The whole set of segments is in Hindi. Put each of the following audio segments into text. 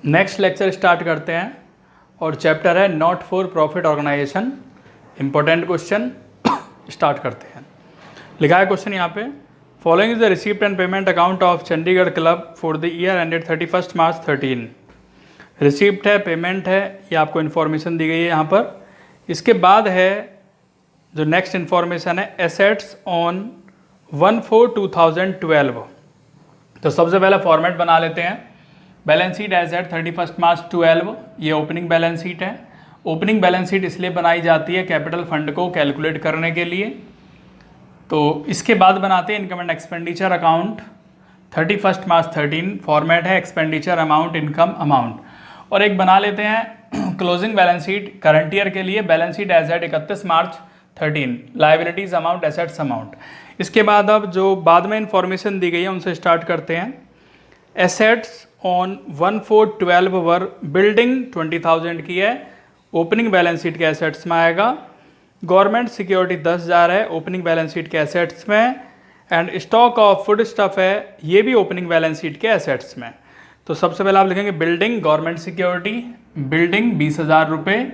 नेक्स्ट लेक्चर स्टार्ट करते हैं और चैप्टर है not for profit organisation. Important question start करते हैं। लिखा है क्वेश्चन यहाँ पे, following is the receipt and payment account of Chandigarh club for the year ended 31 March 13। Receipt है, पेमेंट है, ये आपको इन्फॉर्मेशन दी गई है यहाँ पर। इसके बाद है जो नेक्स्ट इन्फॉर्मेशन है एसेट्स ऑन 1/4/2012। तो सबसे पहले फॉर्मेट बना लेते हैं। बैलेंस शीट एज एट 31 मार्च 12, ये ओपनिंग बैलेंस शीट है। ओपनिंग बैलेंस शीट इसलिए बनाई जाती है कैपिटल फंड को कैलकुलेट करने के लिए। तो इसके बाद बनाते हैं income and expenditure account 31 March 13, format है एक्सपेंडिचर अमाउंट, इनकम अमाउंट। और एक बना लेते हैं closing balance sheet current year के लिए, balance sheet as eight 31 March 13, liabilities amount, assets amount. इसके बाद अब जो बाद में इंफॉर्मेशन दी गई है उनसे स्टार्ट करते हैं। एसेट्स ऑन 1/4/12 वर बिल्डिंग 20,000 की है, ओपनिंग बैलेंस शीट के एसेट्स में आएगा। गवर्नमेंट सिक्योरिटी 10,000 है ओपनिंग बैलेंस शीट के एसेट्स में। And stock of food stuff है, ये भी ओपनिंग बैलेंस शीट के एसेट्स में। तो सबसे पहले आप लिखेंगे बिल्डिंग गवर्नमेंट सिक्योरिटी, बिल्डिंग 20,000 रुपये,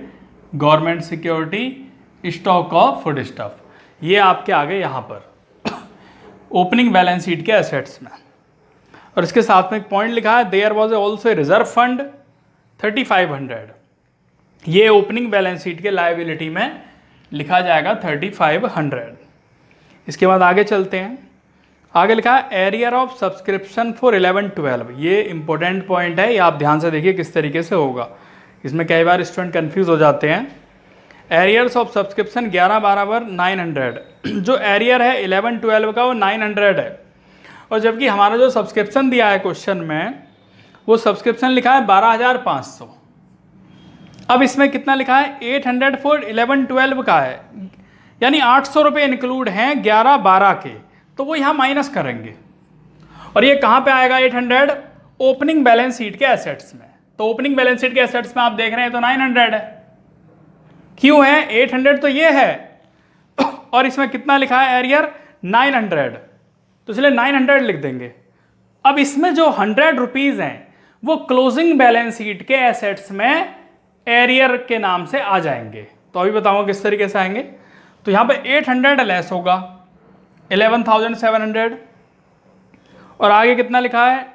government security, stock of foodstuff, ये आपके आगे यहाँ पर ओपनिंग बैलेंस शीट के एसेट्स में। और इसके साथ में एक पॉइंट लिखा है there was also a reserve fund 3500, ये ओपनिंग बैलेंस शीट के लायबिलिटी में लिखा जाएगा 3500। इसके बाद आगे चलते हैं। आगे लिखा है एरियर ऑफ सब्सक्रिप्शन फॉर 11-12, ये इंपॉर्टेंट पॉइंट है, ये आप ध्यान से देखिए किस तरीके से होगा। इसमें कई बार स्टूडेंट कंफ्यूज हो जाते हैं। एरियर्स ऑफ सब्सक्रिप्शन 11-12 वर 900, जो एरियर है 11-12 का वो 900 है। और जबकि हमारा जो सब्सक्रिप्शन दिया है क्वेश्चन में वो सब्सक्रिप्शन लिखा है 12,500। अब इसमें कितना लिखा है 800 फॉर 11-12 का है, यानी 800 रुपये इंक्लूड हैं 11-12 के, तो वो यहाँ माइनस करेंगे। और ये कहाँ पे आएगा 800? ओपनिंग बैलेंस शीट के एसेट्स में। तो ओपनिंग बैलेंस शीट के एसेट्स में आप देख रहे हैं तो 900 है। क्यों है 800? तो ये है और इसमें कितना लिखा है एरियर 900, तो इसलिए 900 लिख देंगे। अब इसमें जो 100 रुपीज़ हैं वो क्लोजिंग बैलेंस शीट के एसेट्स में एरियर के नाम से आ जाएंगे। तो अभी बताऊंगा किस तरीके से आएंगे। तो यहाँ पे 800 लेस होगा 11,700, और आगे कितना लिखा है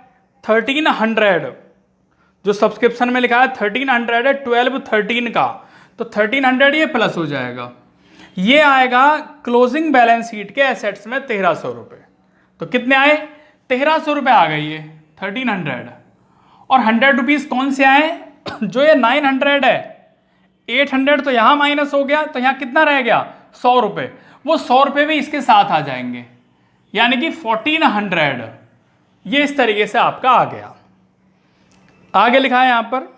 1300, जो सब्सक्रिप्शन में लिखा है 1300 है 12-13 का, तो 1300 ये प्लस हो जाएगा। ये आएगा क्लोजिंग बैलेंस शीट के एसेट्स में 1300 रुपये। तो कितने आए 1300 रुपये आ गई ये 1300। और 100 रुपीज़ कौन से आए जो ये 900 है। 800 तो यहाँ माइनस हो गया, तो यहाँ कितना रह गया 100 रुपये, वो 100 रुपये भी इसके साथ आ जाएंगे, यानी कि 1400। ये इस तरीके से आपका आ गया। आगे लिखा है यहाँ पर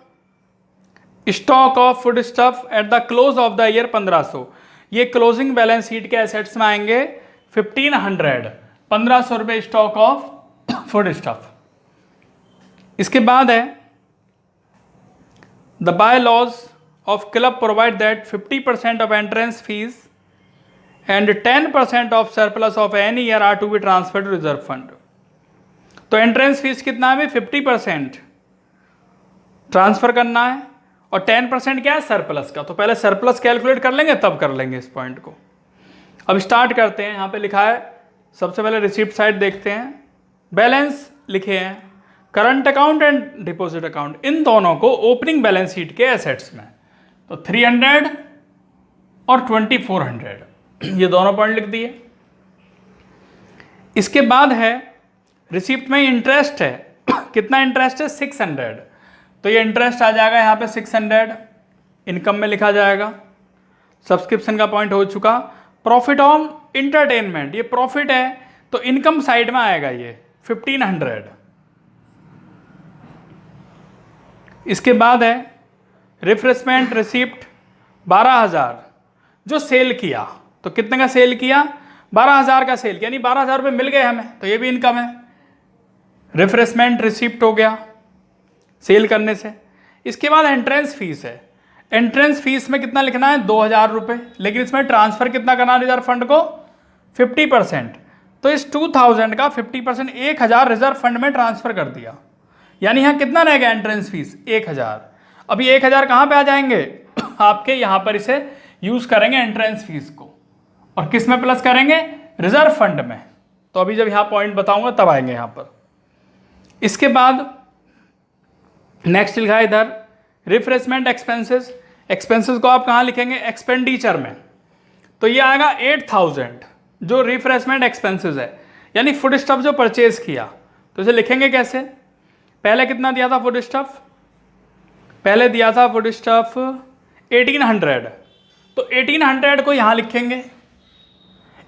stock of food stuff at the close of the year 1500, ये क्लोजिंग बैलेंस शीट के एसेट्स में आएंगे 1500, 1500 रुपये स्टॉक ऑफ फूड स्टफ। इसके बाद है the bylaws of club provide that 50% of entrance fee and 10% of surplus of any year are to be transfer to reserve fund. तो एंट्रेंस फीस कितना है 50% ट्रांसफर करना है, और 10% क्या है सरप्लस का। तो पहले सरप्लस कैलकुलेट कर लेंगे तब कर लेंगे इस पॉइंट को। अब स्टार्ट करते हैं। यहाँ पे लिखा है सबसे पहले रिसीप्ट साइड देखते हैं। बैलेंस लिखे हैं current account and deposit account, इन दोनों को ओपनिंग बैलेंस शीट के एसेट्स में, तो 300 और 2400 ये दोनों पॉइंट लिख दिए। इसके बाद है रिसीप्ट में इंटरेस्ट है कितना इंटरेस्ट है 600, तो ये इंटरेस्ट आ जाएगा यहाँ पे 600, इनकम में लिखा जाएगा। सब्सक्रिप्शन का पॉइंट हो चुका। प्रॉफिट ऑन इंटरटेनमेंट, ये प्रॉफिट है तो इनकम साइड में आएगा ये 1500। इसके बाद है रिफ्रेशमेंट रिसिप्ट 12,000, जो सेल किया, तो कितने का सेल किया 12,000 का सेल किया, यानी 12,000 रुपये मिल गए हमें, तो ये भी इनकम है। रिफ्रेशमेंट रिसिप्ट हो गया सेल करने से। इसके बाद एंट्रेंस फीस है। एंट्रेंस फीस में कितना लिखना है 2,000 रुपये, लेकिन इसमें ट्रांसफर कितना करना है रिजर्व फंड को 50%। तो इस 2,000 का 50% 1,000 रिजर्व फंड में ट्रांसफर कर दिया। यानी यहाँ कितना रहेगा एंट्रेंस फीस 1000। अब ये 1000 कहाँ पे आ जाएंगे आपके यहाँ पर इसे यूज करेंगे एंट्रेंस फीस को, और किस में प्लस करेंगे, रिजर्व फंड में। तो अभी जब यहाँ पॉइंट बताऊंगा तब आएंगे यहाँ पर। इसके बाद नेक्स्ट लिखा है इधर रिफ्रेशमेंट एक्सपेंसेस। एक्सपेंसेस को आप कहाँ लिखेंगे, एक्सपेंडिचर में। तो ये आएगा 8000 जो रिफ्रेशमेंट एक्सपेंसेस है, यानी फूड स्टफ जो परचेज किया। तो इसे लिखेंगे कैसे, पहले कितना दिया था फूड स्टफ, पहले दिया था फूड स्टफ 1800, तो 1800 को यहाँ लिखेंगे,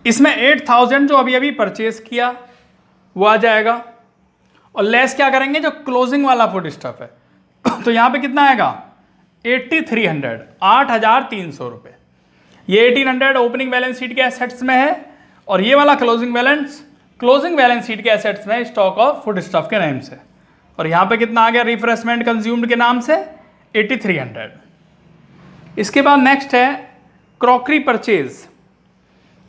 इसमें 8000 जो अभी अभी परचेज किया वो आ जाएगा, और लेस क्या करेंगे जो क्लोजिंग वाला फूड स्टफ है तो यहाँ पे कितना आएगा 8300, 8300 रुपये। ये 1800 ओपनिंग बैलेंस शीट के एसेट्स में है, और ये वाला क्लोजिंग बैलेंस शीट के एसेट्स में स्टॉक ऑफ फूड स्टफ के नाम से। और यहाँ पे कितना आ गया रिफ्रेशमेंट कंज्यूम्ड के नाम से 8300। इसके बाद नेक्स्ट है क्रॉकरी परचेज।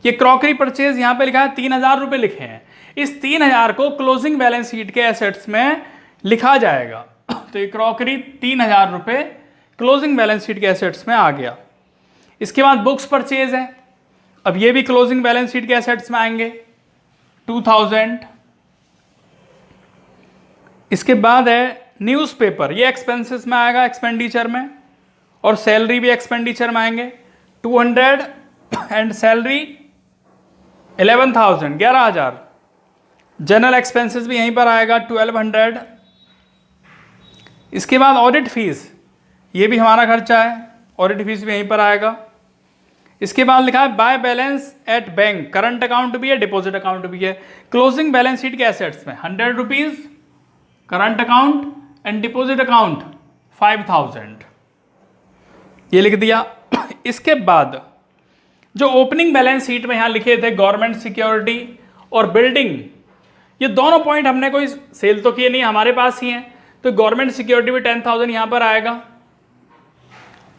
ये क्रॉकरी परचेज यहाँ पे लिखा है 3000 रुपये लिखे हैं, इस 3000 को क्लोजिंग बैलेंस शीट के एसेट्स में लिखा जाएगा। तो ये क्रॉकरी 3000 रुपये क्लोजिंग बैलेंस शीट के एसेट्स में आ गया। इसके बाद बुक्स परचेज है, अब ये भी क्लोजिंग बैलेंस शीट के एसेट्स में आएंगे 2000। इसके बाद है न्यूज़पेपर, ये एक्सपेंसेस में आएगा एक्सपेंडिचर में, और सैलरी भी एक्सपेंडिचर में आएंगे 200, एंड सैलरी 11,000 11,000। जनरल एक्सपेंसेस भी यहीं पर आएगा 1200। इसके बाद ऑडिट फीस, ये भी हमारा खर्चा है, ऑडिट फीस भी यहीं पर आएगा। इसके बाद लिखा है by balance at bank, current account भी है डिपॉजिट अकाउंट भी है। क्लोजिंग बैलेंस शीट के एसेट्स में 100 rupees current account and deposit account 5000, ये लिख दिया। इसके बाद जो ओपनिंग बैलेंस शीट में यहाँ लिखे थे गवर्नमेंट सिक्योरिटी और बिल्डिंग, ये दोनों पॉइंट हमने कोई सेल तो किए नहीं, हमारे पास ही हैं, तो गवर्नमेंट सिक्योरिटी भी 10,000 यहाँ पर आएगा,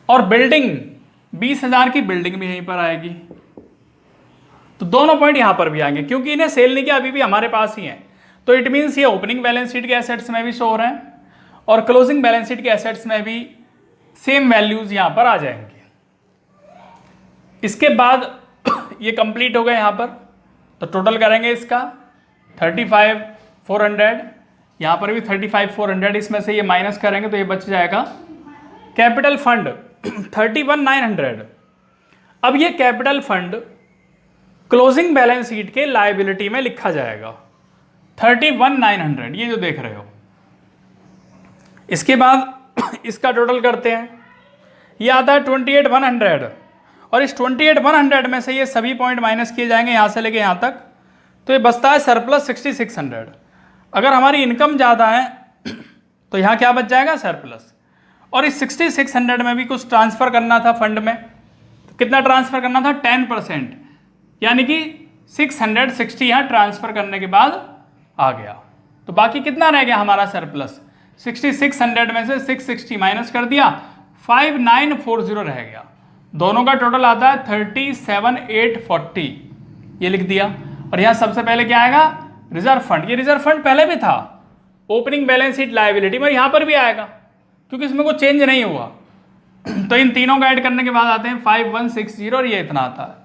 और बिल्डिंग 20,000 की बिल्डिंग भी यहीं पर आएगी। तो दोनों पॉइंट यहाँ पर भी आएंगे, क्योंकि इन्हें सेल नहीं किया, अभी भी हमारे पास ही हैं। तो इट मीन्स ये ओपनिंग बैलेंस शीट के एसेट्स में भी शो हो रहे हैं, और क्लोजिंग बैलेंस शीट के एसेट्स में भी सेम वैल्यूज यहाँ पर आ जाएंगे। इसके बाद ये कंप्लीट हो गए यहाँ पर, तो टोटल करेंगे इसका 35,400, यहाँ पर भी 35,400, इसमें से ये माइनस करेंगे तो ये बच जाएगा कैपिटल फंड 31,900। अब ये capital fund closing balance sheet के लायबिलिटी में लिखा जाएगा 31,900, ये जो देख रहे हो। इसके बाद इसका टोटल करते हैं, ये आता है 28,100, और इस 28,100 में से ये सभी पॉइंट माइनस किए जाएंगे यहाँ से लेके यहाँ तक, तो ये बचता है सरप्लस 6,600। अगर हमारी इनकम ज़्यादा है तो यहाँ क्या बच जाएगा सरप्लस, और इस 6,600 में भी कुछ ट्रांसफ़र करना था फंड में, तो कितना ट्रांसफ़र करना था 10%, यानी कि 660 यहाँ ट्रांसफ़र करने के बाद आ गया। तो बाकी कितना रह गया हमारा सरप्लस, 6,600 में से 660 माइनस कर दिया, 5,940 रह गया। दोनों का टोटल आता है 37,840, ये लिख दिया। और यहाँ सबसे पहले क्या आएगा रिजर्व फंड, ये रिजर्व फंड पहले भी था ओपनिंग बैलेंस शीट लायबिलिटी में, यहाँ पर भी आएगा क्योंकि इसमें कोई चेंज नहीं हुआ। तो इन तीनों का ऐड करने के बाद आते हैं 5,160, और ये इतना आता है।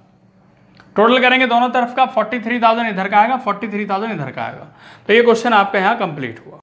टोटल करेंगे दोनों तरफ का 43,000 इधर का आएगा, 43,000 इधर का आएगा। तो ये क्वेश्चन आपका यहाँ कंप्लीट हुआ।